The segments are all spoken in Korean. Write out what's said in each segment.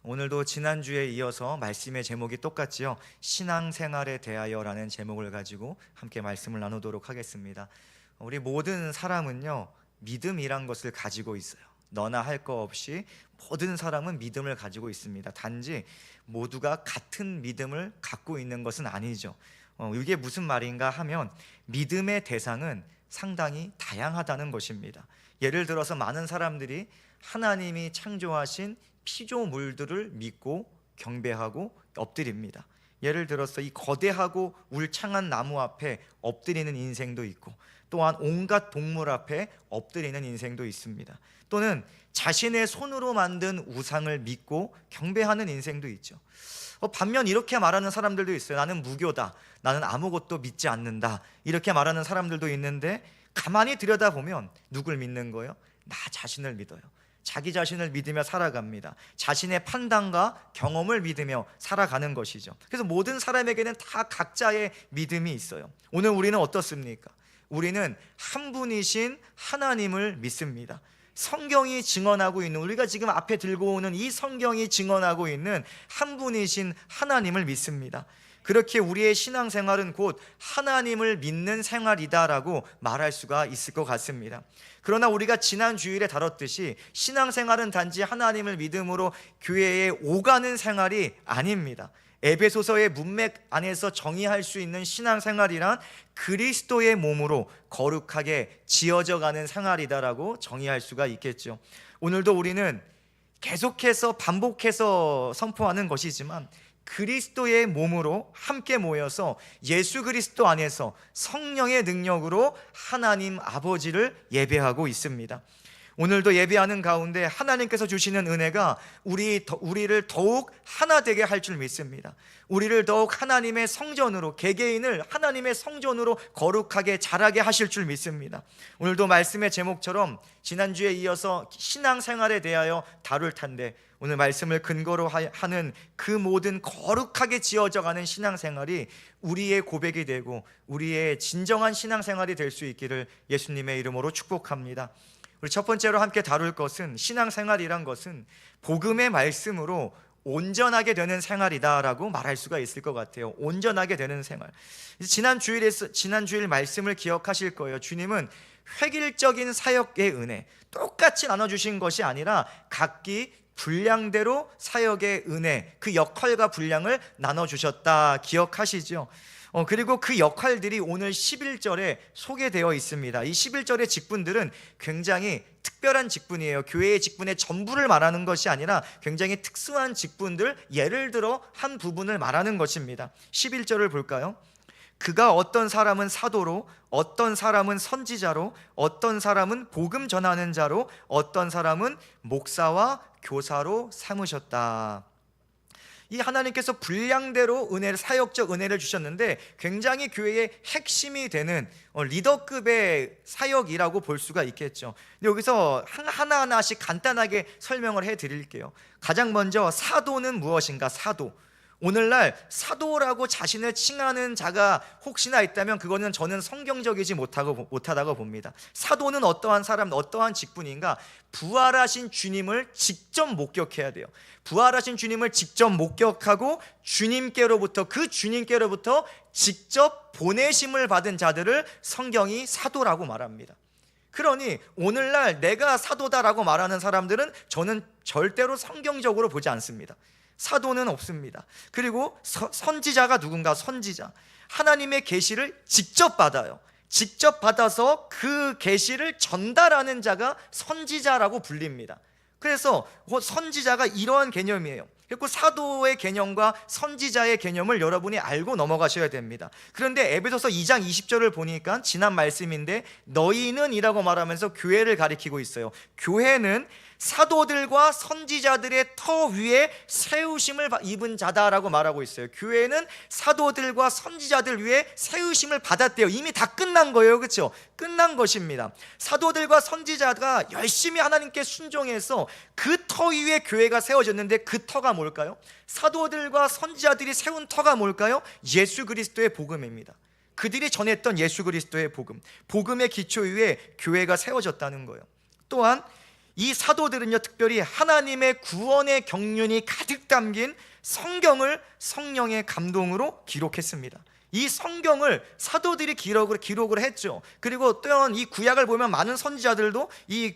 오늘도 지난주에 이어서 말씀의 제목이 똑같지요. 신앙생활에 대하여라는 제목을 가지고 함께 말씀을 나누도록 하겠습니다. 우리 모든 사람은요, 믿음이란 것을 가지고 있어요. 너나 할 거 없이 모든 사람은 믿음을 가지고 있습니다. 단지 모두가 같은 믿음을 갖고 있는 것은 아니죠. 이게 무슨 말인가 하면 믿음의 대상은 상당히 다양하다는 것입니다. 예를 들어서 많은 사람들이 하나님이 창조하신 피조물들을 믿고 경배하고 엎드립니다. 예를 들어서 이 거대하고 울창한 나무 앞에 엎드리는 인생도 있고, 또한 온갖 동물 앞에 엎드리는 인생도 있습니다. 또는 자신의 손으로 만든 우상을 믿고 경배하는 인생도 있죠. 반면 이렇게 말하는 사람들도 있어요. 나는 무교다, 나는 아무것도 믿지 않는다, 이렇게 말하는 사람들도 있는데, 가만히 들여다보면 누굴 믿는 거예요? 나 자신을 믿어요. 자기 자신을 믿으며 살아갑니다. 자신의 판단과 경험을 믿으며 살아가는 것이죠. 그래서 모든 사람에게는 다 각자의 믿음이 있어요. 오늘 우리는 어떻습니까? 우리는 한 분이신 하나님을 믿습니다. 성경이 증언하고 있는, 우리가 지금 앞에 들고 오는 이 성경이 증언하고 있는 한 분이신 하나님을 믿습니다. 그렇게 우리의 신앙생활은 곧 하나님을 믿는 생활이다라고 말할 수가 있을 것 같습니다. 그러나 우리가 지난 주일에 다뤘듯이 신앙생활은 단지 하나님을 믿음으로 교회에 오가는 생활이 아닙니다. 에베소서의 문맥 안에서 정의할 수 있는 신앙생활이란 그리스도의 몸으로 거룩하게 지어져가는 생활이다라고 정의할 수가 있겠죠. 오늘도 우리는 계속해서 반복해서 선포하는 것이지만 그리스도의 몸으로 함께 모여서 예수 그리스도 안에서 성령의 능력으로 하나님 아버지를 예배하고 있습니다. 오늘도 예배하는 가운데 하나님께서 주시는 은혜가 우리를 더욱 하나 되게 할 줄 믿습니다. 우리를 더욱 하나님의 성전으로, 개개인을 하나님의 성전으로 거룩하게 자라게 하실 줄 믿습니다. 오늘도 말씀의 제목처럼 지난주에 이어서 신앙생활에 대하여 다룰 텐데, 오늘 말씀을 근거로 하는 그 모든 거룩하게 지어져가는 신앙생활이 우리의 고백이 되고 우리의 진정한 신앙생활이 될 수 있기를 예수님의 이름으로 축복합니다. 우리 첫 번째로 함께 다룰 것은, 신앙생활이란 것은 복음의 말씀으로 온전하게 되는 생활이다라고 말할 수가 있을 것 같아요. 온전하게 되는 생활. 지난 주일 말씀을 기억하실 거예요. 주님은 획일적인 사역의 은혜, 똑같이 나눠주신 것이 아니라 각기 분량대로 사역의 은혜, 그 역할과 분량을 나눠주셨다 기억하시죠? 그리고 그 역할들이 오늘 11절에 소개되어 있습니다. 이 11절의 직분들은 굉장히 특별한 직분이에요. 교회의 직분의 전부를 말하는 것이 아니라 굉장히 특수한 직분들, 예를 들어 한 부분을 말하는 것입니다. 11절을 볼까요? 그가 어떤 사람은 사도로, 어떤 사람은 선지자로, 어떤 사람은 복음 전하는 자로, 어떤 사람은 목사와 교사로 삼으셨다. 이 하나님께서 분량대로 은혜를, 사역적 은혜를 주셨는데 굉장히 교회의 핵심이 되는 리더급의 사역이라고 볼 수가 있겠죠. 근데 여기서 하나하나씩 간단하게 설명을 해드릴게요. 가장 먼저 사도는 무엇인가? 사도. 오늘날 사도라고 자신을 칭하는 자가 혹시나 있다면 그거는 저는 성경적이지 못하다고 봅니다. 사도는 어떠한 사람, 어떠한 직분인가? 부활하신 주님을 직접 목격해야 돼요. 부활하신 주님을 직접 목격하고 주님께로부터, 그 주님께로부터 직접 보내심을 받은 자들을 성경이 사도라고 말합니다. 그러니 오늘날 내가 사도다라고 말하는 사람들은 저는 절대로 성경적으로 보지 않습니다. 사도는 없습니다. 그리고 선지자가 누군가? 선지자, 하나님의 계시를 직접 받아요. 직접 받아서 그 계시를 전달하는 자가 선지자라고 불립니다. 그래서 선지자가 이러한 개념이에요. 그리고 사도의 개념과 선지자의 개념을 여러분이 알고 넘어가셔야 됩니다. 그런데 에베소서 2장 20절을 보니까 지난 말씀인데, 너희는 이라고 말하면서 교회를 가리키고 있어요. 교회는 사도들과 선지자들의 터 위에 세우심을 입은 자다라고 말하고 있어요. 교회는 사도들과 선지자들 위에 세우심을 받았대요. 이미 다 끝난 거예요. 그렇죠? 끝난 것입니다. 사도들과 선지자가 열심히 하나님께 순종해서 그 터 위에 교회가 세워졌는데, 그 터가 뭘까요? 사도들과 선지자들이 세운 터가 뭘까요? 예수 그리스도의 복음입니다. 그들이 전했던 예수 그리스도의 복음, 복음의 기초 위에 교회가 세워졌다는 거예요. 또한 이 사도들은요, 특별히 하나님의 구원의 경륜이 가득 담긴 성경을 성령의 감동으로 기록했습니다. 이 성경을 사도들이 기록을 했죠. 그리고 또한 이 구약을 보면 많은 선지자들도 이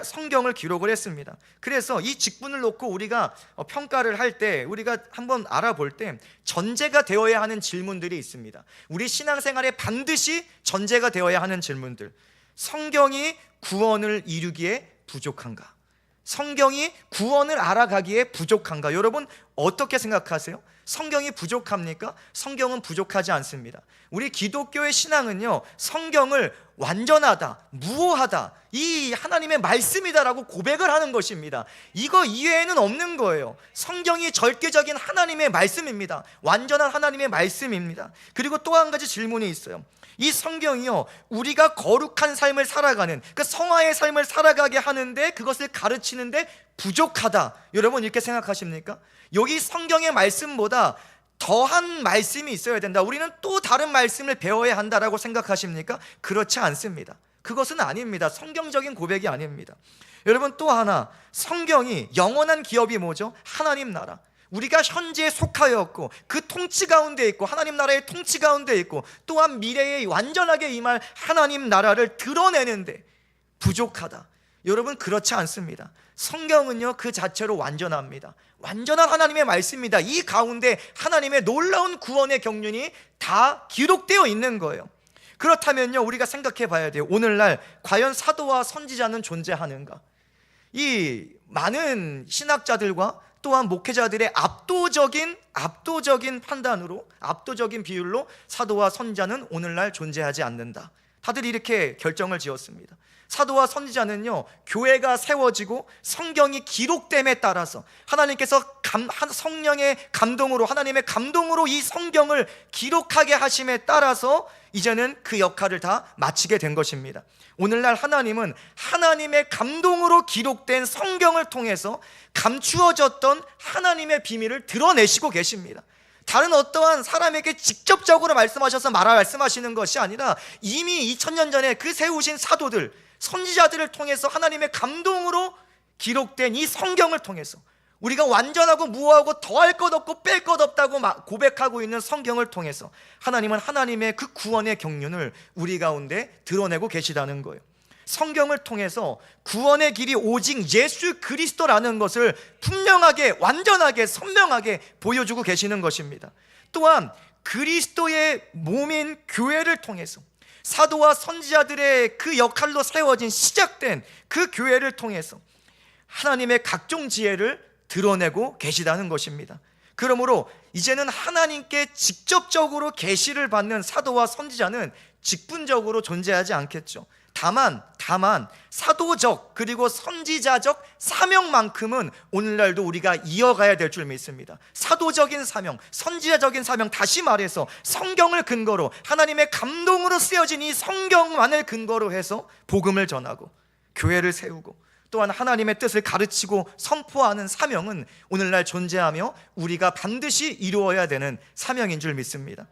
성경을 기록을 했습니다. 그래서 이 직분을 놓고 우리가 평가를 할 때, 우리가 한번 알아볼 때 전제가 되어야 하는 질문들이 있습니다. 우리 신앙생활에 반드시 전제가 되어야 하는 질문들. 성경이 구원을 이루기에 부족한가? 성경이 구원을 알아가기에 부족한가? 여러분 어떻게 생각하세요? 성경이 부족합니까? 성경은 부족하지 않습니다. 우리 기독교의 신앙은요, 성경을 완전하다, 무오하다, 이 하나님의 말씀이다라고 고백을 하는 것입니다. 이거 이외에는 없는 거예요. 성경이 절대적인 하나님의 말씀입니다. 완전한 하나님의 말씀입니다. 그리고 또 한 가지 질문이 있어요. 이 성경이요, 우리가 거룩한 삶을 살아가는, 그 성화의 삶을 살아가게 하는데, 그것을 가르치는데 부족하다, 여러분 이렇게 생각하십니까? 여기 성경의 말씀보다 더한 말씀이 있어야 된다, 우리는 또 다른 말씀을 배워야 한다라고 생각하십니까? 그렇지 않습니다. 그것은 아닙니다. 성경적인 고백이 아닙니다. 여러분 또 하나, 성경이 영원한 기업이 뭐죠? 하나님 나라, 우리가 현재에 속하였고 그 통치 가운데 있고 하나님 나라의 통치 가운데 있고 또한 미래에 완전하게 임할 하나님 나라를 드러내는데 부족하다. 여러분 그렇지 않습니다. 성경은요, 그 자체로 완전합니다. 완전한 하나님의 말씀입니다. 이 가운데 하나님의 놀라운 구원의 경륜이 다 기록되어 있는 거예요. 그렇다면요, 우리가 생각해 봐야 돼요. 오늘날 과연 사도와 선지자는 존재하는가? 이 많은 신학자들과 또한 목회자들의 압도적인 판단으로, 압도적인 비율로 사도와 선지자는 오늘날 존재하지 않는다. 다들 이렇게 결정을 지었습니다. 사도와 선지자는요, 교회가 세워지고 성경이 기록됨에 따라서 하나님께서 성령의 감동으로, 하나님의 감동으로 이 성경을 기록하게 하심에 따라서 이제는 그 역할을 다 마치게 된 것입니다. 오늘날 하나님은 하나님의 감동으로 기록된 성경을 통해서 감추어졌던 하나님의 비밀을 드러내시고 계십니다. 다른 어떠한 사람에게 직접적으로 말씀하셔서 말씀하시는 것이 아니라 이미 2000년 전에 그 세우신 사도들, 선지자들을 통해서 하나님의 감동으로 기록된 이 성경을 통해서 우리가 완전하고 무하고 더할 것 없고 뺄 것 없다고 고백하고 있는 성경을 통해서 하나님은 하나님의 그 구원의 경륜을 우리 가운데 드러내고 계시다는 거예요. 성경을 통해서 구원의 길이 오직 예수 그리스도라는 것을 분명하게, 완전하게, 선명하게 보여주고 계시는 것입니다. 또한 그리스도의 몸인 교회를 통해서 사도와 선지자들의 그 역할로 세워진, 시작된 그 교회를 통해서 하나님의 각종 지혜를 드러내고 계시다는 것입니다. 그러므로 이제는 하나님께 직접적으로 계시를 받는 사도와 선지자는 직분적으로 존재하지 않겠죠. 다만 사도적 그리고 선지자적 사명만큼은 오늘날도 우리가 이어가야 될 줄 믿습니다. 사도적인 사명, 선지자적인 사명, 다시 말해서 성경을 근거로, 하나님의 감동으로 쓰여진 이 성경만을 근거로 해서 복음을 전하고 교회를 세우고 또한 하나님의 뜻을 가르치고 선포하는 사명은 오늘날 존재하며 우리가 반드시 이루어야 되는 사명인 줄 믿습니다.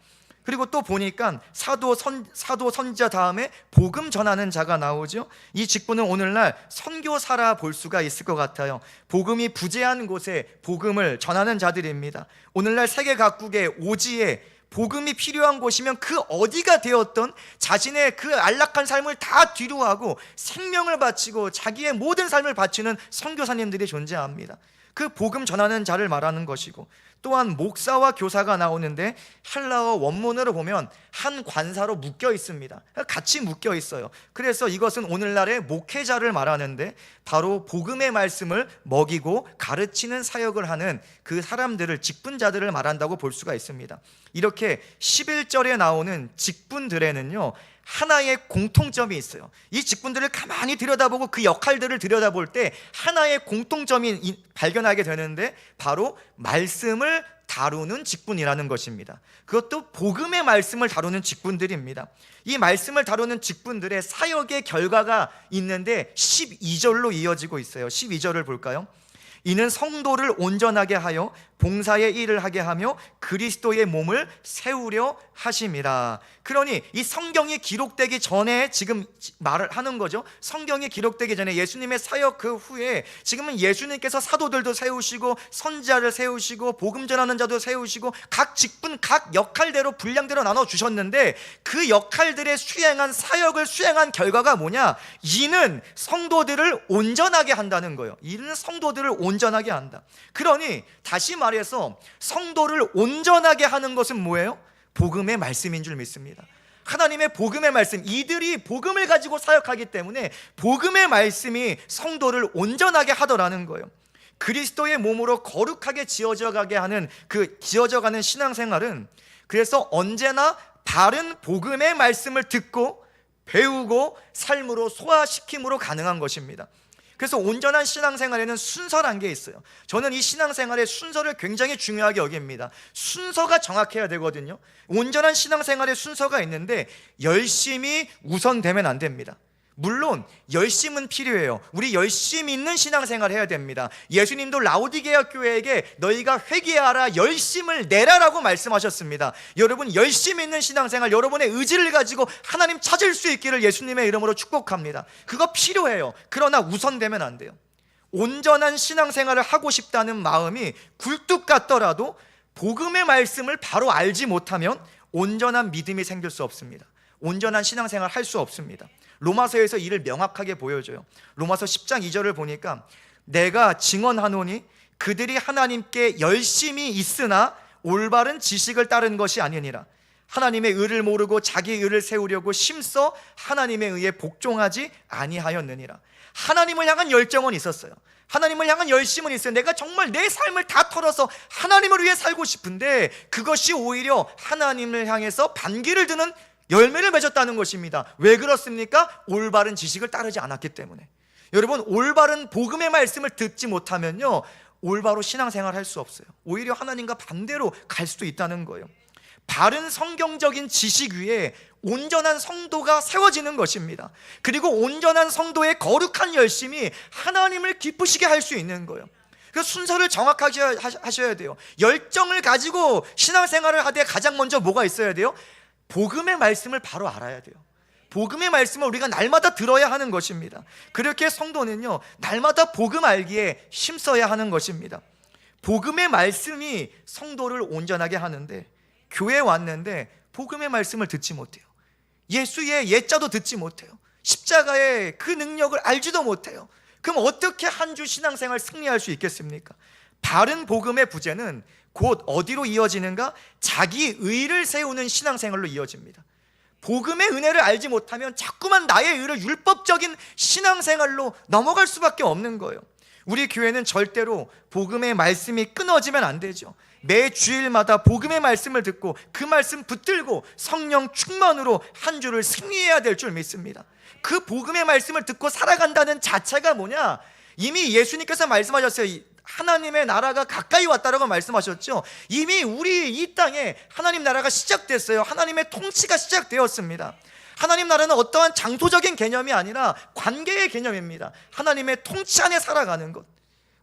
그리고 또 보니까 사도 선지자 다음에 복음 전하는 자가 나오죠. 이 직분은 오늘날 선교사라 볼 수가 있을 것 같아요. 복음이 부재한 곳에 복음을 전하는 자들입니다. 오늘날 세계 각국의 오지에 복음이 필요한 곳이면 그 어디가 되었던 자신의 그 안락한 삶을 다 뒤로하고 생명을 바치고 자기의 모든 삶을 바치는 선교사님들이 존재합니다. 그 복음 전하는 자를 말하는 것이고, 또한 목사와 교사가 나오는데 헬라어 원문으로 보면 한 관사로 묶여 있습니다. 같이 묶여 있어요. 그래서 이것은 오늘날의 목회자를 말하는데 바로 복음의 말씀을 먹이고 가르치는 사역을 하는 그 사람들을, 직분자들을 말한다고 볼 수가 있습니다. 이렇게 11절에 나오는 직분들에는요 하나의 공통점이 있어요. 이 직분들을 가만히 들여다보고 그 역할들을 들여다볼 때 하나의 공통점이 발견하게 되는데 바로 말씀을 다루는 직분이라는 것입니다. 그것도 복음의 말씀을 다루는 직분들입니다. 이 말씀을 다루는 직분들의 사역의 결과가 있는데 12절로 이어지고 있어요. 12절을 볼까요? 이는 성도를 온전하게 하여 봉사의 일을 하게 하며 그리스도의 몸을 세우려 하심이라. 그러니 이 성경이 기록되기 전에 지금 말을 하는 거죠. 성경이 기록되기 전에 예수님의 사역 그 후에 지금은 예수님께서 사도들도 세우시고 선지자를 세우시고 복음 전하는 자도 세우시고 각 직분 각 역할대로 분량대로 나눠주셨는데, 그 역할들의 수행한 사역을 수행한 결과가 뭐냐? 이는 성도들을 온전하게 한다는 거예요. 이는 성도들을 온전하게 한다. 그러니 다시 말해서 성도를 온전하게 하는 것은 뭐예요? 복음의 말씀인 줄 믿습니다. 하나님의 복음의 말씀, 이들이 복음을 가지고 사역하기 때문에 복음의 말씀이 성도를 온전하게 하더라는 거예요. 그리스도의 몸으로 거룩하게 지어져가게 하는 그 지어져가는 신앙생활은 그래서 언제나 바른 복음의 말씀을 듣고 배우고 삶으로 소화시킴으로 가능한 것입니다. 그래서 온전한 신앙생활에는 순서란 게 있어요. 저는 이 신앙생활의 순서를 굉장히 중요하게 여깁니다. 순서가 정확해야 되거든요. 온전한 신앙생활의 순서가 있는데 열심이 우선되면 안 됩니다. 물론 열심은 필요해요. 우리 열심 있는 신앙생활 해야 됩니다. 예수님도 라오디게아 교회에게 너희가 회개하라, 열심을 내라라고 말씀하셨습니다. 여러분 열심 있는 신앙생활, 여러분의 의지를 가지고 하나님 찾을 수 있기를 예수님의 이름으로 축복합니다. 그거 필요해요. 그러나 우선되면 안 돼요. 온전한 신앙생활을 하고 싶다는 마음이 굴뚝 같더라도 복음의 말씀을 바로 알지 못하면 온전한 믿음이 생길 수 없습니다. 온전한 신앙생활 할 수 없습니다. 로마서에서 이를 명확하게 보여줘요. 로마서 10장 2절을 보니까 내가 증언하노니 그들이 하나님께 열심히 있으나 올바른 지식을 따른 것이 아니니라. 하나님의 의를 모르고 자기 의를 세우려고 심써 하나님의 의에 복종하지 아니하였느니라. 하나님을 향한 열정은 있었어요. 하나님을 향한 열심은 있어요. 내가 정말 내 삶을 다 털어서 하나님을 위해 살고 싶은데 그것이 오히려 하나님을 향해서 반기를 드는 열매를 맺었다는 것입니다. 왜 그렇습니까? 올바른 지식을 따르지 않았기 때문에. 여러분 올바른 복음의 말씀을 듣지 못하면요 올바로 신앙생활 할 수 없어요. 오히려 하나님과 반대로 갈 수도 있다는 거예요. 바른 성경적인 지식 위에 온전한 성도가 세워지는 것입니다. 그리고 온전한 성도의 거룩한 열심이 하나님을 기쁘시게 할 수 있는 거예요. 그 순서를 정확하게 하셔야 돼요. 열정을 가지고 신앙생활을 하되 가장 먼저 뭐가 있어야 돼요? 복음의 말씀을 바로 알아야 돼요. 복음의 말씀을 우리가 날마다 들어야 하는 것입니다. 그렇게 성도는요 날마다 복음 알기에 힘써야 하는 것입니다. 복음의 말씀이 성도를 온전하게 하는데, 교회에 왔는데 복음의 말씀을 듣지 못해요. 예수의 예자도 듣지 못해요. 십자가의 그 능력을 알지도 못해요. 그럼 어떻게 한 주 신앙생활 승리할 수 있겠습니까? 바른 복음의 부재는 곧 어디로 이어지는가? 자기 의를 세우는 신앙생활로 이어집니다. 복음의 은혜를 알지 못하면 자꾸만 나의 의를 율법적인 신앙생활로 넘어갈 수밖에 없는 거예요. 우리 교회는 절대로 복음의 말씀이 끊어지면 안 되죠. 매 주일마다 복음의 말씀을 듣고 그 말씀 붙들고 성령 충만으로 한 주를 승리해야 될 줄 믿습니다. 그 복음의 말씀을 듣고 살아간다는 자체가 뭐냐? 이미 예수님께서 말씀하셨어요. 하나님의 나라가 가까이 왔다라고 말씀하셨죠. 이미 우리 이 땅에 하나님 나라가 시작됐어요. 하나님의 통치가 시작되었습니다. 하나님 나라는 어떠한 장소적인 개념이 아니라 관계의 개념입니다. 하나님의 통치 안에 살아가는 것.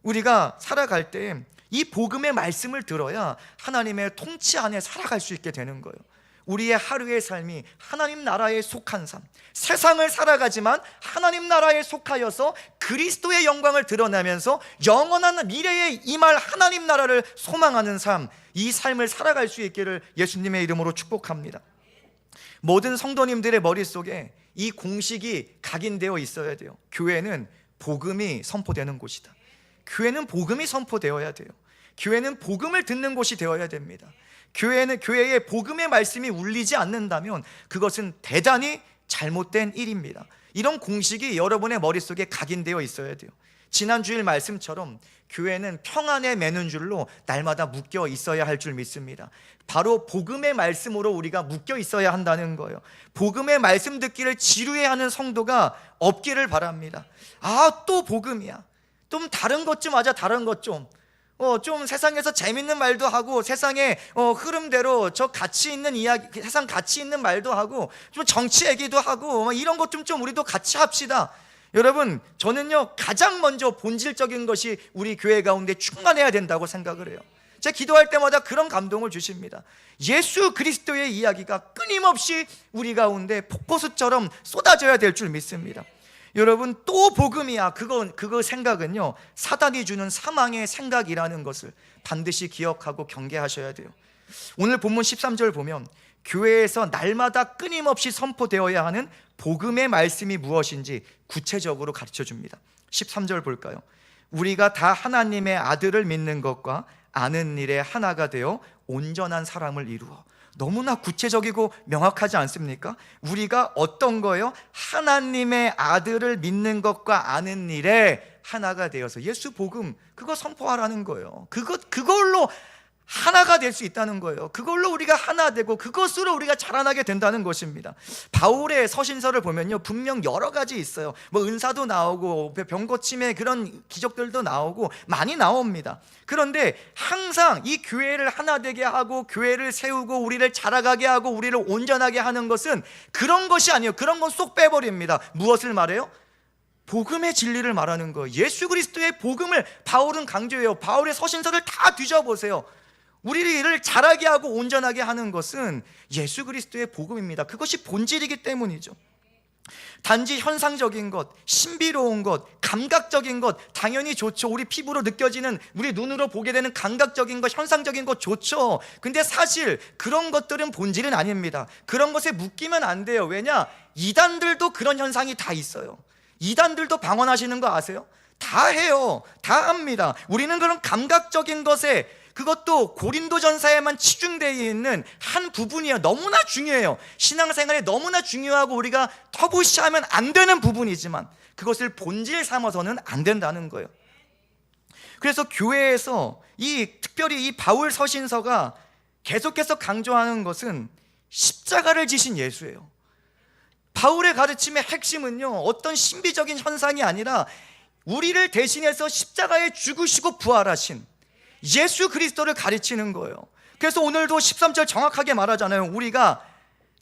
우리가 살아갈 때 이 복음의 말씀을 들어야 하나님의 통치 안에 살아갈 수 있게 되는 거예요. 우리의 하루의 삶이 하나님 나라에 속한 삶, 세상을 살아가지만 하나님 나라에 속하여서 그리스도의 영광을 드러내면서 영원한 미래에 임할 하나님 나라를 소망하는 삶, 이 삶을 살아갈 수 있기를 예수님의 이름으로 축복합니다. 모든 성도님들의 머릿속에 이 공식이 각인되어 있어야 돼요. 교회는 복음이 선포되는 곳이다. 교회는 복음이 선포되어야 돼요. 교회는 복음을 듣는 곳이 되어야 됩니다. 교회에 복음의 말씀이 울리지 않는다면 그것은 대단히 잘못된 일입니다. 이런 공식이 여러분의 머릿속에 각인되어 있어야 돼요. 지난 주일 말씀처럼 교회는 평안에 매는 줄로 날마다 묶여 있어야 할 줄 믿습니다. 바로 복음의 말씀으로 우리가 묶여 있어야 한다는 거예요. 복음의 말씀 듣기를 지루해하는 성도가 없기를 바랍니다. 또 복음이야. 좀 다른 것 좀 하자. 다른 것 좀 세상에서 재밌는 말도 하고 세상의 흐름대로 저 가치 있는 이야기, 세상 가치 있는 말도 하고 좀 정치 얘기도 하고 이런 것 좀 우리도 같이 합시다. 여러분, 저는요 가장 먼저 본질적인 것이 우리 교회 가운데 충만해야 된다고 생각을 해요. 제가 기도할 때마다 그런 감동을 주십니다. 예수 그리스도의 이야기가 끊임없이 우리 가운데 폭포수처럼 쏟아져야 될 줄 믿습니다. 여러분, 또 복음이야, 그거 생각은요, 사단이 주는 사망의 생각이라는 것을 반드시 기억하고 경계하셔야 돼요. 오늘 본문 13절 보면 교회에서 날마다 끊임없이 선포되어야 하는 복음의 말씀이 무엇인지 구체적으로 가르쳐 줍니다. 13절 볼까요? 우리가 다 하나님의 아들을 믿는 것과 아는 일에 하나가 되어 온전한 사람을 이루어. 너무나 구체적이고 명확하지 않습니까? 우리가 어떤 거예요? 하나님의 아들을 믿는 것과 아는 일에 하나가 되어서 예수 복음, 그거 선포하라는 거예요. 그걸로 하나가 될 수 있다는 거예요. 그걸로 우리가 하나 되고 그것으로 우리가 자라나게 된다는 것입니다. 바울의 서신서를 보면요, 분명 여러 가지 있어요. 뭐 은사도 나오고 병 고침의 그런 기적들도 나오고 많이 나옵니다. 그런데 항상 이 교회를 하나 되게 하고 교회를 세우고 우리를 자라가게 하고 우리를 온전하게 하는 것은 그런 것이 아니에요. 그런 건 쏙 빼버립니다. 무엇을 말해요? 복음의 진리를 말하는 거예요. 예수 그리스도의 복음을 바울은 강조해요. 바울의 서신서를 다 뒤져보세요. 우리를 자라게 하고 온전하게 하는 것은 예수 그리스도의 복음입니다. 그것이 본질이기 때문이죠. 단지 현상적인 것, 신비로운 것, 감각적인 것 당연히 좋죠. 우리 피부로 느껴지는, 우리 눈으로 보게 되는 감각적인 것, 현상적인 것 좋죠. 근데 사실 그런 것들은 본질은 아닙니다. 그런 것에 묶이면 안 돼요. 왜냐? 이단들도 그런 현상이 다 있어요. 이단들도 방언하시는 거 아세요? 다 해요. 다 합니다. 우리는 그런 감각적인 것에, 그것도 고린도전서에만 치중되어 있는 한 부분이에요. 너무나 중요해요. 신앙생활에 너무나 중요하고 우리가 터부시하면 안 되는 부분이지만 그것을 본질 삼아서는 안 된다는 거예요. 그래서 교회에서 특별히 이 바울 서신서가 계속해서 강조하는 것은 십자가를 지신 예수예요. 바울의 가르침의 핵심은요, 어떤 신비적인 현상이 아니라 우리를 대신해서 십자가에 죽으시고 부활하신 예수 그리스도를 가르치는 거예요. 그래서 오늘도 13절 정확하게 말하잖아요. 우리가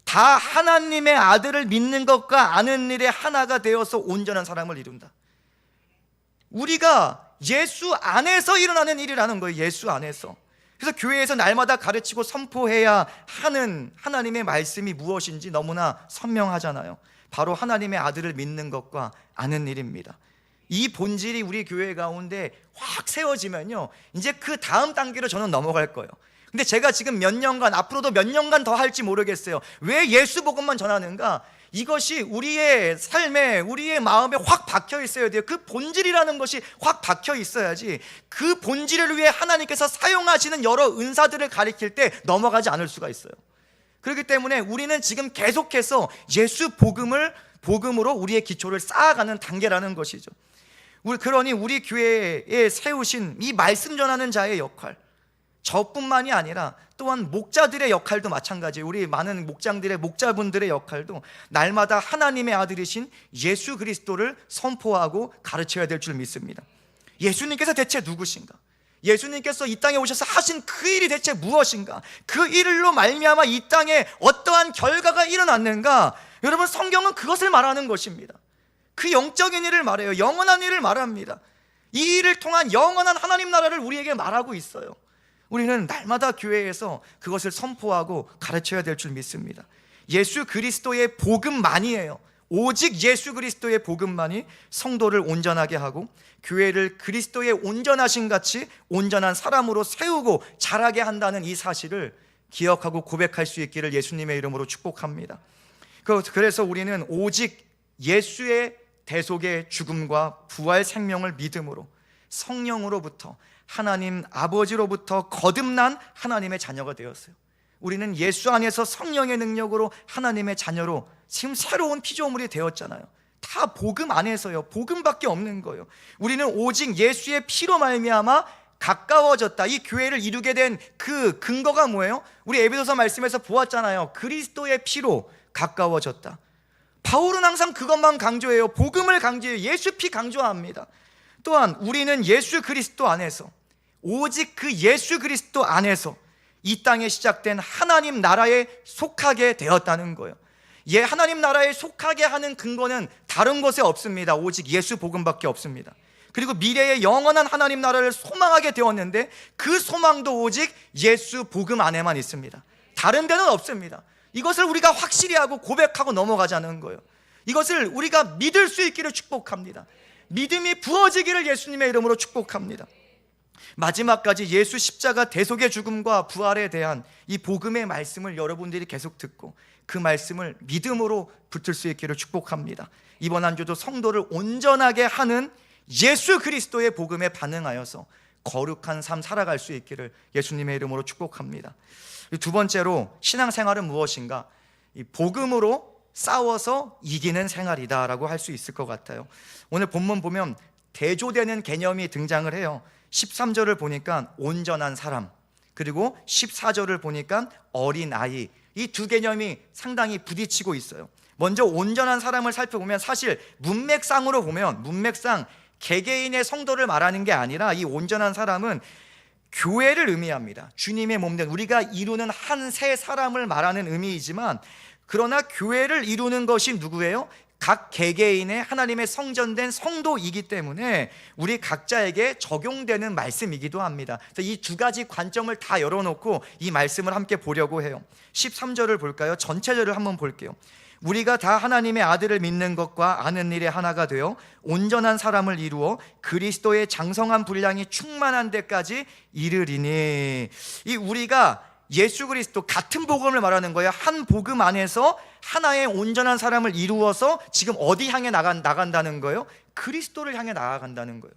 다 하나님의 아들을 믿는 것과 아는 일에 하나가 되어서 온전한 사람을 이룬다. 우리가 예수 안에서 일어나는 일이라는 거예요. 예수 안에서. 그래서 교회에서 날마다 가르치고 선포해야 하는 하나님의 말씀이 무엇인지 너무나 선명하잖아요. 바로 하나님의 아들을 믿는 것과 아는 일입니다. 이 본질이 우리 교회 가운데 확 세워지면요, 이제 그 다음 단계로 저는 넘어갈 거예요. 근데 제가 지금 몇 년간, 앞으로도 몇 년간 더 할지 모르겠어요. 왜 예수 복음만 전하는가? 이것이 우리의 삶에, 우리의 마음에 확 박혀 있어야 돼요. 그 본질이라는 것이 확 박혀 있어야지 그 본질을 위해 하나님께서 사용하시는 여러 은사들을 가리킬 때 넘어가지 않을 수가 있어요. 그렇기 때문에 우리는 지금 계속해서 예수 복음으로 우리의 기초를 쌓아가는 단계라는 것이죠. 그러니 우리 교회에 세우신 이 말씀 전하는 자의 역할, 저뿐만이 아니라 또한 목자들의 역할도 마찬가지예요. 우리 많은 목자분들의 역할도 날마다 하나님의 아들이신 예수 그리스도를 선포하고 가르쳐야 될 줄 믿습니다. 예수님께서 대체 누구신가? 예수님께서 이 땅에 오셔서 하신 그 일이 대체 무엇인가? 그 일로 말미암아 이 땅에 어떠한 결과가 일어났는가? 여러분, 성경은 그것을 말하는 것입니다. 그 영적인 일을 말해요. 영원한 일을 말합니다. 이 일을 통한 영원한 하나님 나라를 우리에게 말하고 있어요. 우리는 날마다 교회에서 그것을 선포하고 가르쳐야 될 줄 믿습니다. 예수 그리스도의 복음만이에요. 오직 예수 그리스도의 복음만이 성도를 온전하게 하고 교회를 그리스도의 온전하신 같이 온전한 사람으로 세우고 자라게 한다는 이 사실을 기억하고 고백할 수 있기를 예수님의 이름으로 축복합니다. 그래서 우리는 오직 예수의 대속의 죽음과 부활 생명을 믿음으로 성령으로부터 하나님 아버지로부터 거듭난 하나님의 자녀가 되었어요. 우리는 예수 안에서 성령의 능력으로 하나님의 자녀로 지금 새로운 피조물이 되었잖아요. 다 복음 안에서요. 복음밖에 없는 거예요. 우리는 오직 예수의 피로 말미암아 가까워졌다. 이 교회를 이루게 된 그 근거가 뭐예요? 우리 에베소서 말씀에서 보았잖아요. 그리스도의 피로 가까워졌다. 바울은 항상 그것만 강조해요. 복음을 강조해요. 예수 피 강조합니다. 또한 우리는 예수 그리스도 안에서, 오직 그 예수 그리스도 안에서 이 땅에 시작된 하나님 나라에 속하게 되었다는 거예요. 하나님 나라에 속하게 하는 근거는 다른 곳에 없습니다. 오직 예수 복음밖에 없습니다. 그리고 미래의 영원한 하나님 나라를 소망하게 되었는데 그 소망도 오직 예수 복음 안에만 있습니다. 다른 데는 없습니다. 이것을 우리가 확실히 하고 고백하고 넘어가자는 거예요. 이것을 우리가 믿을 수 있기를 축복합니다. 믿음이 부어지기를 예수님의 이름으로 축복합니다. 마지막까지 예수 십자가 대속의 죽음과 부활에 대한 이 복음의 말씀을 여러분들이 계속 듣고 그 말씀을 믿음으로 붙들 수 있기를 축복합니다. 이번 한 주도 성도를 온전하게 하는 예수 그리스도의 복음에 반응하여서 거룩한 삶 살아갈 수 있기를 예수님의 이름으로 축복합니다. 두 번째로 신앙생활은 무엇인가? 이 복음으로 싸워서 이기는 생활이다라고 할 수 있을 것 같아요. 오늘 본문 보면 대조되는 개념이 등장을 해요. 13절을 보니까 온전한 사람, 그리고 14절을 보니까 어린아이, 이 두 개념이 상당히 부딪히고 있어요. 먼저 온전한 사람을 살펴보면 사실 문맥상으로 보면 문맥상 개개인의 성도를 말하는 게 아니라 이 온전한 사람은 교회를 의미합니다. 주님의 몸된 우리가 이루는 한 세 사람을 말하는 의미이지만, 그러나 교회를 이루는 것이 누구예요? 각 개개인의 하나님의 성전된 성도이기 때문에 우리 각자에게 적용되는 말씀이기도 합니다. 그래서 이 두 가지 관점을 다 열어놓고 이 말씀을 함께 보려고 해요. 13절을 볼까요? 전체절을 한번 볼게요. 우리가 다 하나님의 아들을 믿는 것과 아는 일에 하나가 되어 온전한 사람을 이루어 그리스도의 장성한 분량이 충만한 데까지 이르리니, 이 우리가 예수 그리스도 같은 복음을 말하는 거예요. 한 복음 안에서 하나의 온전한 사람을 이루어서 지금 어디 향해 나간다는 거예요? 그리스도를 향해 나아간다는 거예요.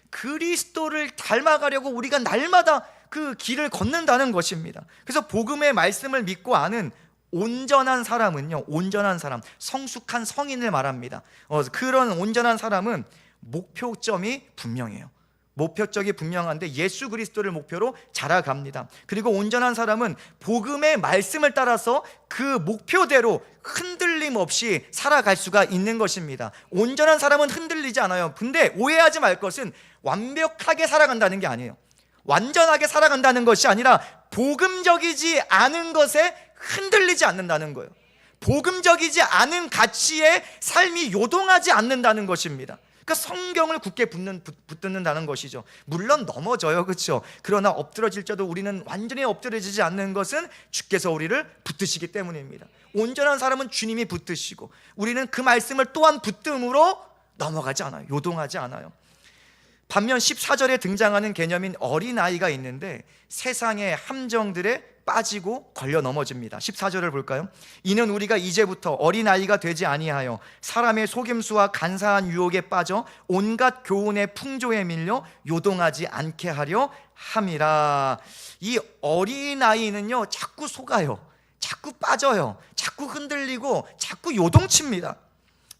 그리스도를 닮아가려고 우리가 날마다 그 길을 걷는다는 것입니다. 그래서 복음의 말씀을 믿고 아는 온전한 사람은요, 온전한 사람, 성숙한 성인을 말합니다. 그런 온전한 사람은 목표점이 분명해요. 목표적이 분명한데 예수 그리스도를 목표로 자라갑니다. 그리고 온전한 사람은 복음의 말씀을 따라서 그 목표대로 흔들림 없이 살아갈 수가 있는 것입니다. 온전한 사람은 흔들리지 않아요. 근데 오해하지 말 것은 완벽하게 살아간다는 게 아니에요. 완전하게 살아간다는 것이 아니라 복음적이지 않은 것에 흔들리지 않는다는 거예요. 복음적이지 않은 가치에 삶이 요동하지 않는다는 것입니다. 그러니까 성경을 굳게 붙든다는 것이죠. 물론 넘어져요, 그렇죠? 그러나 엎드러질지라도 우리는 완전히 엎드러지지 않는 것은 주께서 우리를 붙드시기 때문입니다. 온전한 사람은 주님이 붙드시고 우리는 그 말씀을 또한 붙듦으로 넘어가지 않아요. 요동하지 않아요. 반면 14절에 등장하는 개념인 어린아이가 있는데 세상의 함정들에 빠지고 걸려 넘어집니다. 14절을 볼까요? 이는 우리가 이제부터 어린아이가 되지 아니하여 사람의 속임수와 간사한 유혹에 빠져 온갖 교훈의 풍조에 밀려 요동하지 않게 하려 함이라. 이 어린아이는요, 자꾸 속아요, 자꾸 빠져요, 자꾸 흔들리고 자꾸 요동칩니다.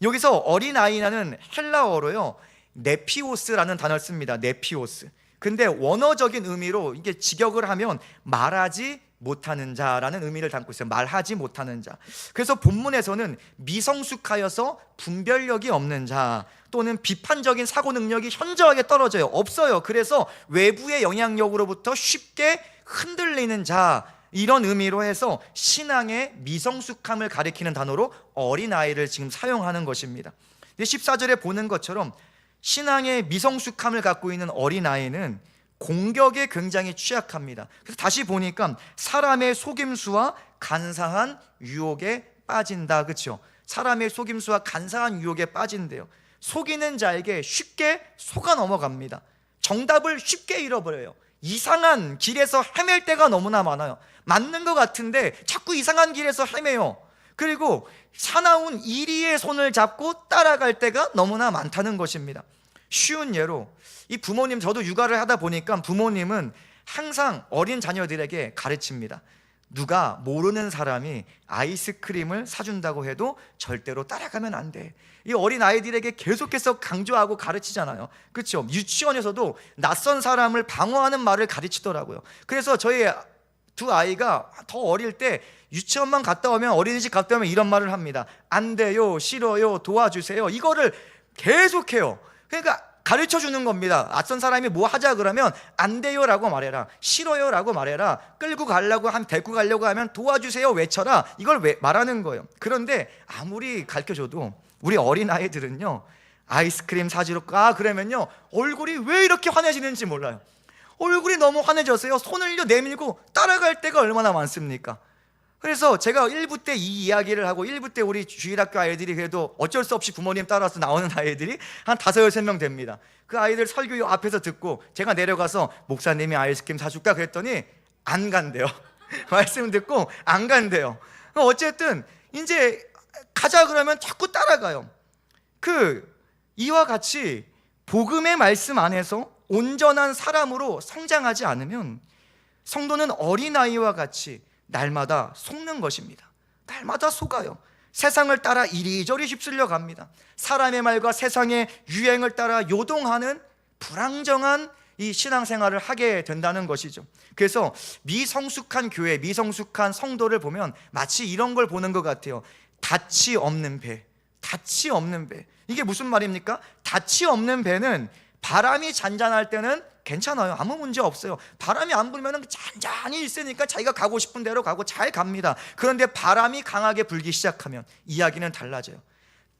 여기서 어린아이라는 헬라어로요, 네피오스라는 단어를 씁니다. 네피오스. 근데 원어적인 의미로 이게 직역을 하면 말하지 못하는 자라는 의미를 담고 있어요. 말하지 못하는 자. 그래서 본문에서는 미성숙하여서 분별력이 없는 자, 또는 비판적인 사고 능력이 현저하게 떨어져요. 없어요. 그래서 외부의 영향력으로부터 쉽게 흔들리는 자, 이런 의미로 해서 신앙의 미성숙함을 가리키는 단어로 어린아이를 지금 사용하는 것입니다. 14절에 보는 것처럼 신앙의 미성숙함을 갖고 있는 어린아이는 공격에 굉장히 취약합니다. 그래서 다시 보니까 사람의 속임수와 간사한 유혹에 빠진다, 그렇죠? 사람의 속임수와 간사한 유혹에 빠진대요. 속이는 자에게 쉽게 속아 넘어갑니다. 정답을 쉽게 잃어버려요. 이상한 길에서 헤맬 때가 너무나 많아요. 맞는 것 같은데 자꾸 이상한 길에서 헤매요. 그리고 사나운 이리의 손을 잡고 따라갈 때가 너무나 많다는 것입니다. 쉬운 예로 이 부모님, 저도 육아를 하다 보니까 부모님은 항상 어린 자녀들에게 가르칩니다. 누가 모르는 사람이 아이스크림을 사준다고 해도 절대로 따라가면 안 돼. 이 어린 아이들에게 계속해서 강조하고 가르치잖아요, 그렇죠? 유치원에서도 낯선 사람을 방어하는 말을 가르치더라고요. 그래서 저희 두 아이가 더 어릴 때 유치원만 갔다 오면, 어린이집 갔다 오면 이런 말을 합니다. 안 돼요, 싫어요, 도와주세요. 이거를 계속해요. 그러니까 가르쳐 주는 겁니다. 낯선 사람이 뭐 하자 그러면 안 돼요 라고 말해라, 싫어요 라고 말해라, 끌고 가려고 하면, 데리고 가려고 하면 도와주세요 외쳐라, 이걸 말하는 거예요. 그런데 아무리 가르쳐줘도 우리 어린아이들은요, 아이스크림 사주러 그러면요 얼굴이 왜 이렇게 환해지는지 몰라요. 얼굴이 너무 환해져서요 손을 내밀고 따라갈 때가 얼마나 많습니까? 그래서 제가 1부 때 이 이야기를 하고 1부 때 우리 주일학교 아이들이 그래도 어쩔 수 없이 부모님 따라서 나오는 아이들이 한 5-6명 됩니다. 그 아이들 설교 앞에서 듣고 제가 내려가서 목사님이 아이스크림 사줄까 그랬더니 안 간대요. 말씀 듣고 안 간대요. 어쨌든 이제 가자 그러면 자꾸 따라가요. 이와 같이 복음의 말씀 안에서 온전한 사람으로 성장하지 않으면 성도는 어린아이와 같이 날마다 속는 것입니다. 날마다 속아요. 세상을 따라 이리저리 휩쓸려 갑니다. 사람의 말과 세상의 유행을 따라 요동하는 불안정한 이 신앙생활을 하게 된다는 것이죠. 그래서 미성숙한 교회, 미성숙한 성도를 보면 마치 이런 걸 보는 것 같아요. 닻이 없는 배, 닻이 없는 배. 이게 무슨 말입니까? 닻이 없는 배는 바람이 잔잔할 때는 괜찮아요. 아무 문제 없어요. 바람이 안 불면 잔잔히 있으니까 자기가 가고 싶은 대로 가고 잘 갑니다. 그런데 바람이 강하게 불기 시작하면 이야기는 달라져요.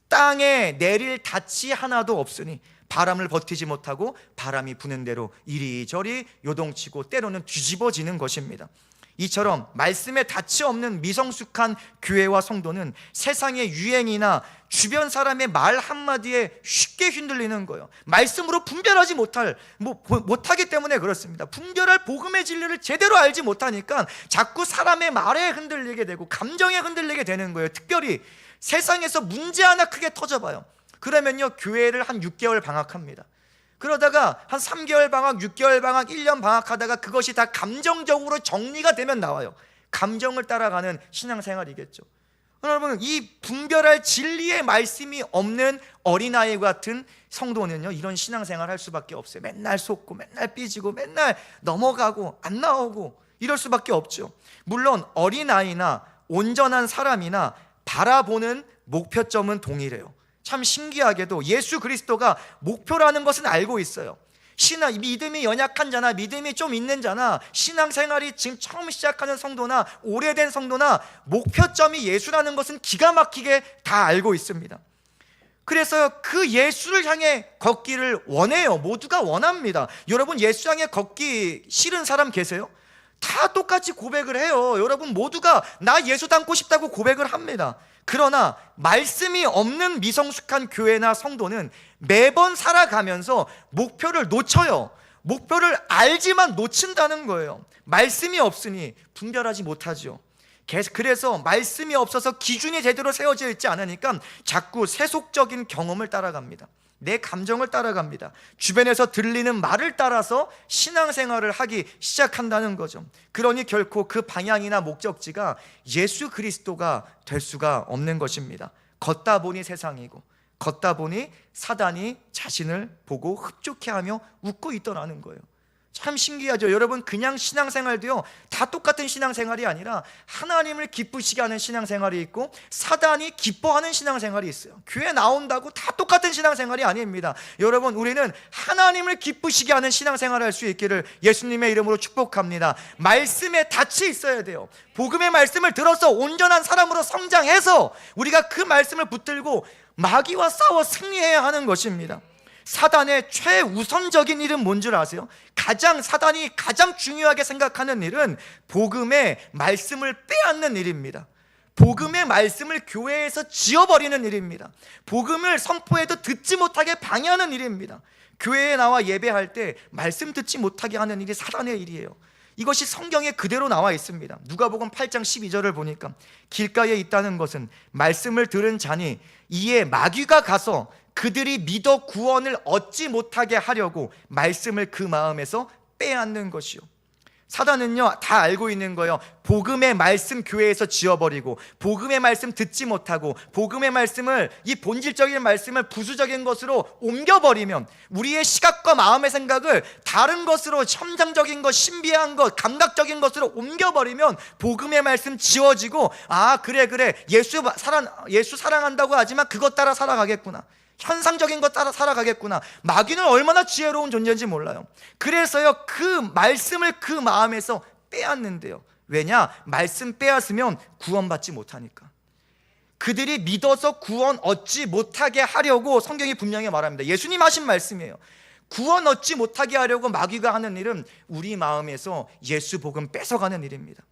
땅에 내릴 닻이 하나도 없으니 바람을 버티지 못하고 바람이 부는 대로 이리저리 요동치고 때로는 뒤집어지는 것입니다. 이처럼 말씀에 닻이 없는 미성숙한 교회와 성도는 세상의 유행이나 주변 사람의 말 한마디에 쉽게 흔들리는 거예요. 말씀으로 분별하지 못하기 때문에 그렇습니다. 분별할 복음의 진리를 제대로 알지 못하니까 자꾸 사람의 말에 흔들리게 되고 감정에 흔들리게 되는 거예요. 특별히 세상에서 문제 하나 크게 터져봐요. 그러면요 교회를 한 6개월 방학합니다. 그러다가 한 3개월 방학, 6개월 방학, 1년 방학하다가 그것이 다 감정적으로 정리가 되면 나와요. 감정을 따라가는 신앙생활이겠죠. 여러분, 이 분별할 진리의 말씀이 없는 어린아이 같은 성도는요 이런 신앙생활 할 수밖에 없어요. 맨날 속고 맨날 삐지고 맨날 넘어가고 안 나오고 이럴 수밖에 없죠. 물론 어린아이나 온전한 사람이나 바라보는 목표점은 동일해요. 참 신기하게도 예수 그리스도가 목표라는 것은 알고 있어요. 믿음이 연약한 자나 믿음이 좀 있는 자나 신앙생활이 지금 처음 시작하는 성도나 오래된 성도나 목표점이 예수라는 것은 기가 막히게 다 알고 있습니다. 그래서 그 예수를 향해 걷기를 원해요. 모두가 원합니다. 여러분 예수 향해 걷기 싫은 사람 계세요? 다 똑같이 고백을 해요. 여러분 모두가 나 예수 닮고 싶다고 고백을 합니다. 그러나 말씀이 없는 미성숙한 교회나 성도는 매번 살아가면서 목표를 놓쳐요. 목표를 알지만 놓친다는 거예요. 말씀이 없으니 분별하지 못하죠. 그래서 말씀이 없어서 기준이 제대로 세워져 있지 않으니까 자꾸 세속적인 경험을 따라갑니다. 내 감정을 따라갑니다. 주변에서 들리는 말을 따라서 신앙생활을 하기 시작한다는 거죠. 그러니 결코 그 방향이나 목적지가 예수 그리스도가 될 수가 없는 것입니다. 걷다 보니 세상이고 걷다 보니 사단이 자신을 보고 흡족해하며 웃고 있더라는 거예요. 참 신기하죠. 여러분 그냥 신앙생활도요 다 똑같은 신앙생활이 아니라 하나님을 기쁘시게 하는 신앙생활이 있고 사단이 기뻐하는 신앙생활이 있어요. 교회 나온다고 다 똑같은 신앙생활이 아닙니다. 여러분 우리는 하나님을 기쁘시게 하는 신앙생활을 할 수 있기를 예수님의 이름으로 축복합니다. 말씀에 닻이 있어야 돼요. 복음의 말씀을 들어서 온전한 사람으로 성장해서 우리가 그 말씀을 붙들고 마귀와 싸워 승리해야 하는 것입니다. 사단의 최우선적인 일은 뭔 줄 아세요? 사단이 가장 중요하게 생각하는 일은 복음의 말씀을 빼앗는 일입니다. 복음의 말씀을 교회에서 지워버리는 일입니다. 복음을 선포해도 듣지 못하게 방해하는 일입니다. 교회에 나와 예배할 때 말씀 듣지 못하게 하는 일이 사단의 일이에요. 이것이 성경에 그대로 나와 있습니다. 누가복음 8장 12절을 보니까 길가에 있다는 것은 말씀을 들은 자니 이에 마귀가 가서 그들이 믿어 구원을 얻지 못하게 하려고 말씀을 그 마음에서 빼앗는 것이요. 사단은요 다 알고 있는 거예요. 복음의 말씀 교회에서 지워버리고 복음의 말씀 듣지 못하고 복음의 말씀을 이 본질적인 말씀을 부수적인 것으로 옮겨버리면 우리의 시각과 마음의 생각을 다른 것으로 첨상적인 것, 신비한 것, 감각적인 것으로 옮겨버리면 복음의 말씀 지워지고 그래 예수 사랑한다고 하지만 그것 따라 살아가겠구나, 현상적인 것 따라 살아가겠구나. 마귀는 얼마나 지혜로운 존재인지 몰라요. 그래서요 그 말씀을 그 마음에서 빼앗는데요. 왜냐? 말씀 빼앗으면 구원받지 못하니까. 그들이 믿어서 구원 얻지 못하게 하려고 성경이 분명히 말합니다. 예수님 하신 말씀이에요. 구원 얻지 못하게 하려고 마귀가 하는 일은 우리 마음에서 예수 복음 뺏어가는 일입니다.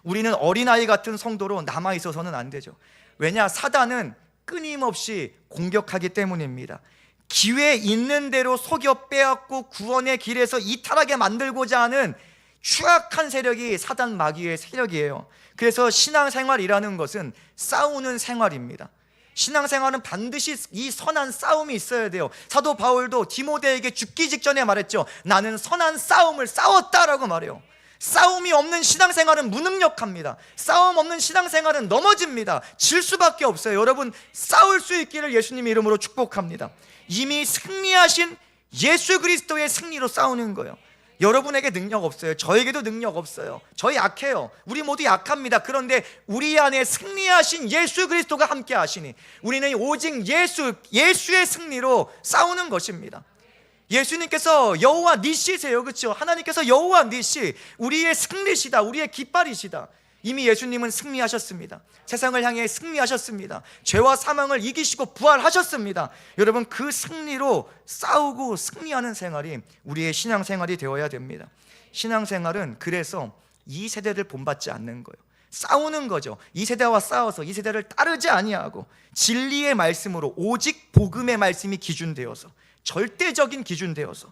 우리는 어린아이 같은 성도로 남아있어서는 안 되죠. 왜냐? 사단은 끊임없이 공격하기 때문입니다. 기회 있는 대로 속여 빼앗고 구원의 길에서 이탈하게 만들고자 하는 추악한 세력이 사단 마귀의 세력이에요. 그래서 신앙생활이라는 것은 싸우는 생활입니다. 신앙생활은 반드시 이 선한 싸움이 있어야 돼요. 사도 바울도 디모데에게 죽기 직전에 말했죠. 나는 선한 싸움을 싸웠다라고 말해요. 싸움이 없는 신앙생활은 무능력합니다. 싸움 없는 신앙생활은 넘어집니다. 질 수밖에 없어요. 여러분, 싸울 수 있기를 예수님 이름으로 축복합니다. 이미 승리하신 예수 그리스도의 승리로 싸우는 거예요. 여러분에게 능력 없어요. 저에게도 능력 없어요. 저희 약해요. 우리 모두 약합니다. 그런데 우리 안에 승리하신 예수 그리스도가 함께 하시니 우리는 오직 예수의 승리로 싸우는 것입니다. 예수님께서 여호와 니시세요. 그렇죠? 하나님께서 여호와 니시, 우리의 승리시다, 우리의 깃발이시다. 이미 예수님은 승리하셨습니다. 세상을 향해 승리하셨습니다. 죄와 사망을 이기시고 부활하셨습니다. 여러분, 그 승리로 싸우고 승리하는 생활이 우리의 신앙생활이 되어야 됩니다. 신앙생활은 그래서 이 세대를 본받지 않는 거예요. 싸우는 거죠. 이 세대와 싸워서 이 세대를 따르지 아니하고 진리의 말씀으로, 오직 복음의 말씀이 기준되어서, 절대적인 기준되어서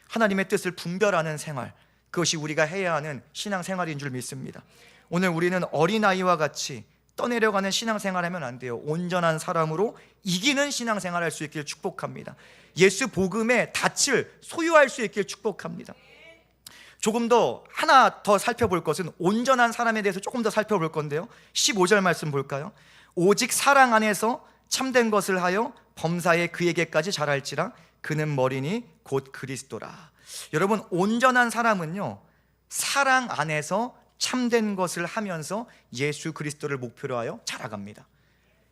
하나님의 뜻을 분별하는 생활, 그것이 우리가 해야 하는 신앙생활인 줄 믿습니다. 오늘 우리는 어린아이와 같이 떠내려가는 신앙생활하면 안 돼요. 온전한 사람으로 이기는 신앙생활할 수 있길 축복합니다. 예수 복음의 닻을 소유할 수 있길 축복합니다. 조금 더 하나 더 살펴볼 것은 온전한 사람에 대해서 조금 더 살펴볼 건데요, 15절 말씀 볼까요? 오직 사랑 안에서 참된 것을 하여 범사에 그에게까지 자랄지라 그는 머리니 곧 그리스도라. 여러분, 온전한 사람은요, 사랑 안에서 참된 것을 하면서 예수 그리스도를 목표로 하여 자라갑니다.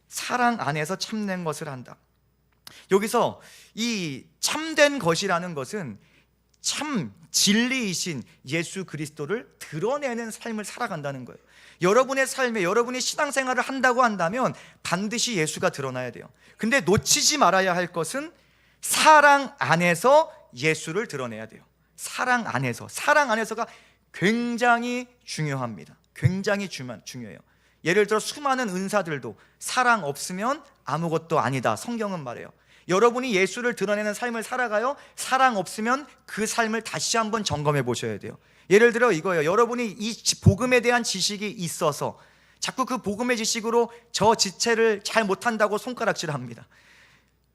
사랑 안에서 참된 것을 한다. 여기서 이 참된 것이라는 것은 참 진리이신 예수 그리스도를 드러내는 삶을 살아간다는 거예요. 여러분의 삶에, 여러분이 신앙생활을 한다고 한다면 반드시 예수가 드러나야 돼요. 근데 놓치지 말아야 할 것은 사랑 안에서 예수를 드러내야 돼요. 사랑 안에서가 굉장히 중요합니다. 굉장히 중요해요. 예를 들어 수많은 은사들도 사랑 없으면 아무것도 아니다, 성경은 말해요. 여러분이 예수를 드러내는 삶을 살아가요. 사랑 없으면 그 삶을 다시 한번 점검해 보셔야 돼요. 예를 들어 이거예요. 여러분이 이 복음에 대한 지식이 있어서 자꾸 그 복음의 지식으로 저 지체를 잘 못한다고 손가락질합니다.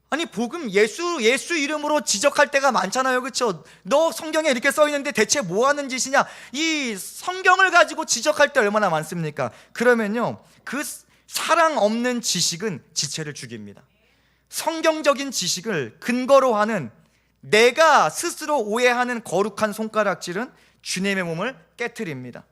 아니, 복음, 예수 이름으로 지적할 때가 많잖아요. 그렇죠? 너 성경에 이렇게 써 있는데 대체 뭐 하는 짓이냐? 이 성경을 가지고 지적할 때 얼마나 많습니까? 그러면요, 그 사랑 없는 지식은 지체를 죽입니다. 성경적인 지식을 근거로 하는, 내가 스스로 오해하는 거룩한 손가락질은 주님의 몸을 깨트립니다.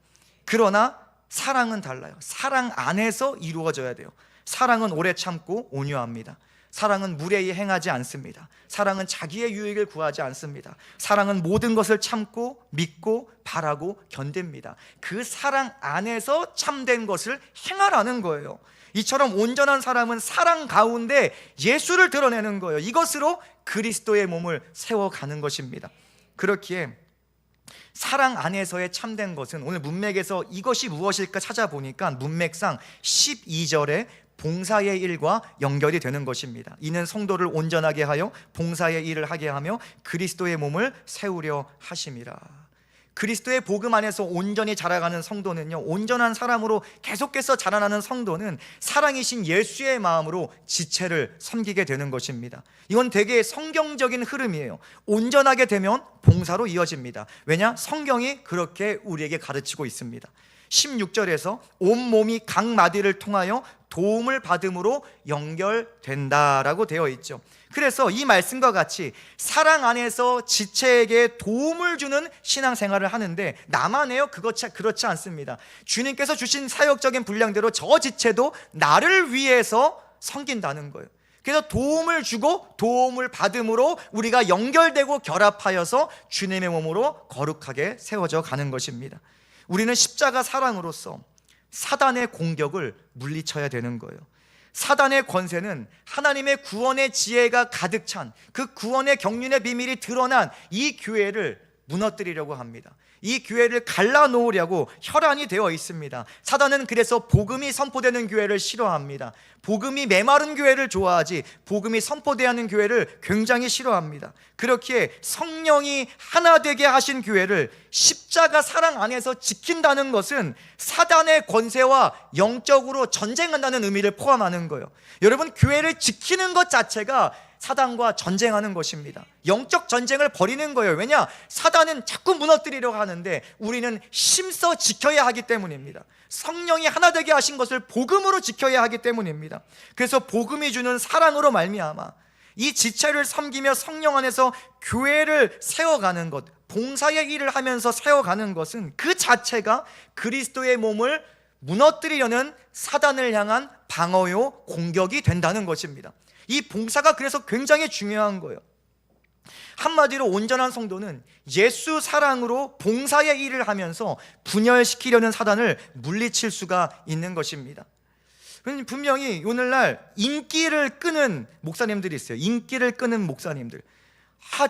그러나 사랑은 달라요. 사랑 안에서 이루어져야 돼요. 사랑은 오래 참고 온유합니다. 사랑은 무례히 행하지 않습니다. 사랑은 자기의 유익을 구하지 않습니다. 사랑은 모든 것을 참고 믿고 바라고 견딥니다. 그 사랑 안에서 참된 것을 행하라는 거예요. 이처럼 온전한 사람은 사랑 가운데 예수를 드러내는 거예요. 이것으로 그리스도의 몸을 세워가는 것입니다. 그렇기에 사랑 안에서의 참된 것은, 오늘 문맥에서 이것이 무엇일까 찾아보니까 문맥상 12절에 봉사의 일과 연결이 되는 것입니다. 이는 성도를 온전하게 하여 봉사의 일을 하게 하며 그리스도의 몸을 세우려 하심이라. 그리스도의 복음 안에서 온전히 자라가는 성도는요, 온전한 사람으로 계속해서 자라나는 성도는 사랑이신 예수의 마음으로 지체를 섬기게 되는 것입니다. 이건 되게 성경적인 흐름이에요. 온전하게 되면 봉사로 이어집니다. 왜냐? 성경이 그렇게 우리에게 가르치고 있습니다. 16절에서 온몸이 각 마디를 통하여 도움을 받음으로 연결된다라고 되어 있죠. 그래서 이 말씀과 같이 사랑 안에서 지체에게 도움을 주는 신앙생활을 하는데 나만 해요? 그렇지 않습니다. 주님께서 주신 사역적인 분량대로 저 지체도 나를 위해서 섬긴다는 거예요. 그래서 도움을 주고 도움을 받음으로 우리가 연결되고 결합하여서 주님의 몸으로 거룩하게 세워져 가는 것입니다. 우리는 십자가 사랑으로서 사단의 공격을 물리쳐야 되는 거예요. 사단의 권세는 하나님의 구원의 지혜가 가득 찬 그 구원의 경륜의 비밀이 드러난 이 교회를 무너뜨리려고 합니다. 이 교회를 갈라놓으려고 혈안이 되어 있습니다. 사단은 그래서 복음이 선포되는 교회를 싫어합니다. 복음이 메마른 교회를 좋아하지 복음이 선포되는 교회를 굉장히 싫어합니다. 그렇기에 성령이 하나 되게 하신 교회를 십자가 사랑 안에서 지킨다는 것은 사단의 권세와 영적으로 전쟁한다는 의미를 포함하는 거예요. 여러분, 교회를 지키는 것 자체가 사단과 전쟁하는 것입니다. 영적 전쟁을 벌이는 거예요. 왜냐? 사단은 자꾸 무너뜨리려고 하는데 우리는 힘써 지켜야 하기 때문입니다. 성령이 하나 되게 하신 것을 복음으로 지켜야 하기 때문입니다. 그래서 복음이 주는 사랑으로 말미암아 이 지체를 섬기며 성령 안에서 교회를 세워가는 것, 봉사의 일을 하면서 세워가는 것은 그 자체가 그리스도의 몸을 무너뜨리려는 사단을 향한 방어요, 공격이 된다는 것입니다. 이 봉사가 그래서 굉장히 중요한 거예요. 한마디로 온전한 성도는 예수 사랑으로 봉사의 일을 하면서 분열시키려는 사단을 물리칠 수가 있는 것입니다. 분명히 오늘날 인기를 끄는 목사님들이 있어요. 인기를 끄는 목사님들.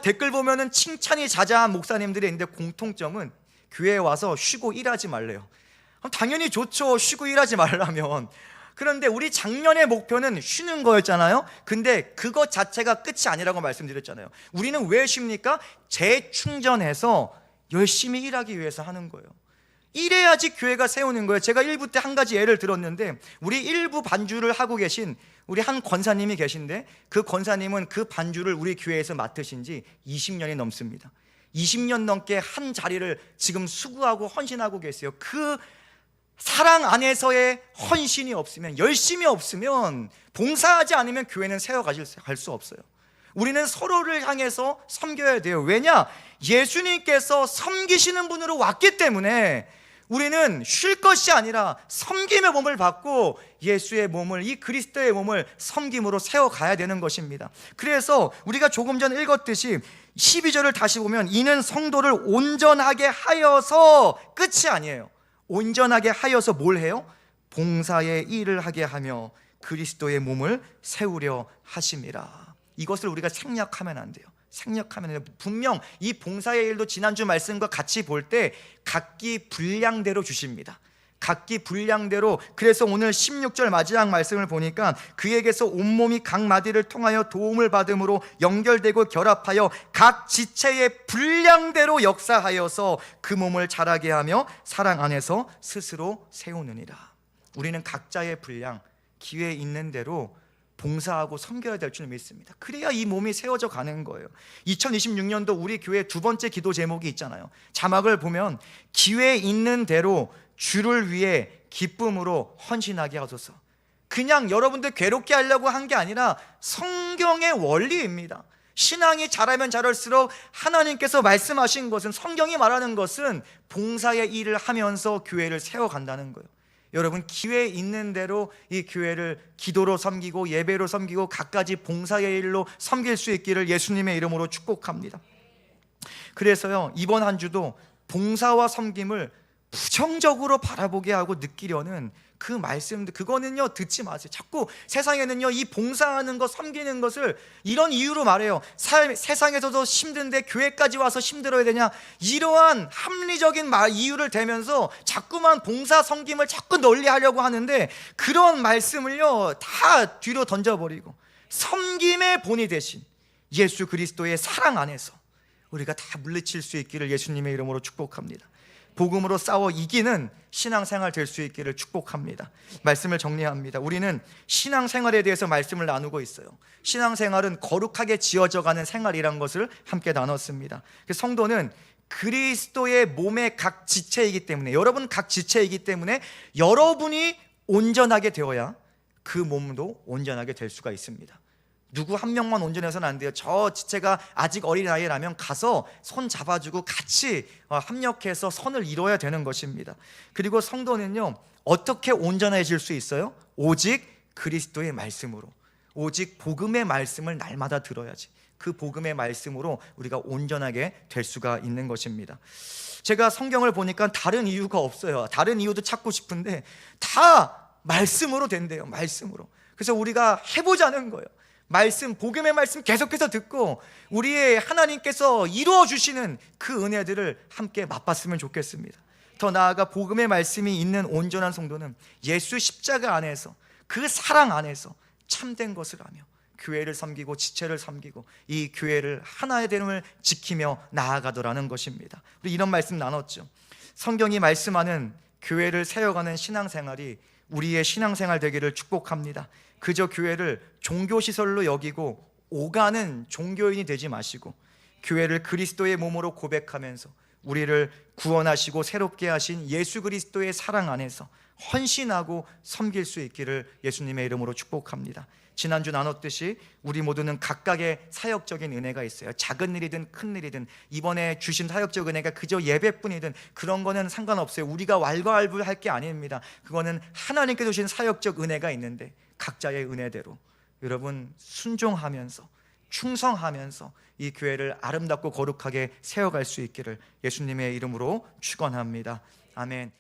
댓글 보면은 칭찬이 자자한 목사님들이 있는데 공통점은 교회에 와서 쉬고 일하지 말래요. 당연히 좋죠. 쉬고 일하지 말라면. 그런데 우리 작년의 목표는 쉬는 거였잖아요. 근데 그것 자체가 끝이 아니라고 말씀드렸잖아요. 우리는 왜 쉽니까? 재충전해서 열심히 일하기 위해서 하는 거예요. 이래야지 교회가 세우는 거예요. 제가 1부 때 한 가지 예를 들었는데 우리 1부 반주를 하고 계신 우리 한 권사님이 계신데 그 권사님은 그 반주를 우리 교회에서 맡으신 지 20년이 넘습니다. 20년 넘게 한 자리를 지금 수고하고 헌신하고 계세요. 그 사랑 안에서의 헌신이 없으면, 열심이 없으면, 봉사하지 않으면 교회는 세워갈 수 없어요. 우리는 서로를 향해서 섬겨야 돼요. 왜냐? 예수님께서 섬기시는 분으로 왔기 때문에 우리는 쉴 것이 아니라 섬김의 몸을 받고 예수의 몸을, 이 그리스도의 몸을 섬김으로 세워가야 되는 것입니다. 그래서 우리가 조금 전 읽었듯이 12절을 다시 보면 이는 성도를 온전하게 하여서 끝이 아니에요. 온전하게 하여서 뭘 해요? 봉사의 일을 하게 하며 그리스도의 몸을 세우려 하심이라. 이것을 우리가 생략하면 안 돼요. 생략하면 분명 이 봉사의 일도 지난주 말씀과 같이 볼 때 각기 분량대로 주십니다. 각기 분량대로. 그래서 오늘 16절 마지막 말씀을 보니까 그에게서 온몸이 각 마디를 통하여 도움을 받음으로 연결되고 결합하여 각 지체의 분량대로 역사하여서 그 몸을 자라게 하며 사랑 안에서 스스로 세우느니라. 우리는 각자의 분량, 기회 있는 대로 봉사하고 섬겨야 될 줄 믿습니다. 그래야 이 몸이 세워져 가는 거예요. 2026년도 우리 교회 두 번째 기도 제목이 있잖아요. 자막을 보면 기회 있는 대로 주를 위해 기쁨으로 헌신하게 하소서. 그냥 여러분들 괴롭게 하려고 한 게 아니라 성경의 원리입니다. 신앙이 자라면 자랄수록 하나님께서 말씀하신 것은, 성경이 말하는 것은 봉사의 일을 하면서 교회를 세워간다는 거예요. 여러분, 기회 있는 대로 이 교회를 기도로 섬기고 예배로 섬기고 갖가지 봉사의 일로 섬길 수 있기를 예수님의 이름으로 축복합니다. 그래서요, 이번 한 주도 봉사와 섬김을 부정적으로 바라보게 하고 느끼려는 그 말씀들, 그거는요 듣지 마세요. 자꾸 세상에는요 이 봉사하는 것, 섬기는 것을 이런 이유로 말해요. 세상에서도 힘든데 교회까지 와서 힘들어야 되냐, 이러한 합리적인 이유를 대면서 자꾸만 봉사 섬김을 자꾸 널리 하려고 하는데, 그런 말씀을요 다 뒤로 던져버리고 섬김의 본이 되신 예수 그리스도의 사랑 안에서 우리가 다 물리칠 수 있기를 예수님의 이름으로 축복합니다. 복음으로 싸워 이기는 신앙생활 될 수 있기를 축복합니다. 말씀을 정리합니다. 우리는 신앙생활에 대해서 말씀을 나누고 있어요. 신앙생활은 거룩하게 지어져가는 생활이란 것을 함께 나눴습니다. 성도는 그리스도의 몸의 각 지체이기 때문에, 여러분 각 지체이기 때문에 여러분이 온전하게 되어야 그 몸도 온전하게 될 수가 있습니다. 누구 한 명만 온전해서는 안 돼요. 저 지체가 아직 어린아이라면 가서 손 잡아주고 같이 합력해서 선을 이뤄야 되는 것입니다. 그리고 성도는요 어떻게 온전해질 수 있어요? 오직 그리스도의 말씀으로, 오직 복음의 말씀을 날마다 들어야지 그 복음의 말씀으로 우리가 온전하게 될 수가 있는 것입니다. 제가 성경을 보니까 다른 이유가 없어요. 다른 이유도 찾고 싶은데 다 말씀으로 된대요. 말씀으로. 그래서 우리가 해보자는 거예요. 말씀, 복음의 말씀 계속해서 듣고 우리의 하나님께서 이루어 주시는 그 은혜들을 함께 맛봤으면 좋겠습니다. 더 나아가 복음의 말씀이 있는 온전한 성도는 예수 십자가 안에서, 그 사랑 안에서 참된 것을 하며 교회를 섬기고 지체를 섬기고 이 교회를 하나의 되음을 지키며 나아가더라는 것입니다. 우리 이런 말씀 나눴죠. 성경이 말씀하는 교회를 세워가는 신앙생활이 우리의 신앙생활 되기를 축복합니다. 그저 교회를 종교시설로 여기고 오가는 종교인이 되지 마시고 교회를 그리스도의 몸으로 고백하면서 우리를 구원하시고 새롭게 하신 예수 그리스도의 사랑 안에서 헌신하고 섬길 수 있기를 예수님의 이름으로 축복합니다. 지난주 나눴듯이 우리 모두는 각각의 사역적인 은혜가 있어요. 작은 일이든 큰 일이든 이번에 주신 사역적 은혜가 그저 예배뿐이든 그런 거는 상관없어요. 우리가 왈가왈부할 게 아닙니다. 그거는 하나님께서 주신 사역적 은혜가 있는데 각자의 은혜대로 여러분 순종하면서 충성하면서 이 교회를 아름답고 거룩하게 세워갈 수 있기를 예수님의 이름으로 축원합니다. 아멘.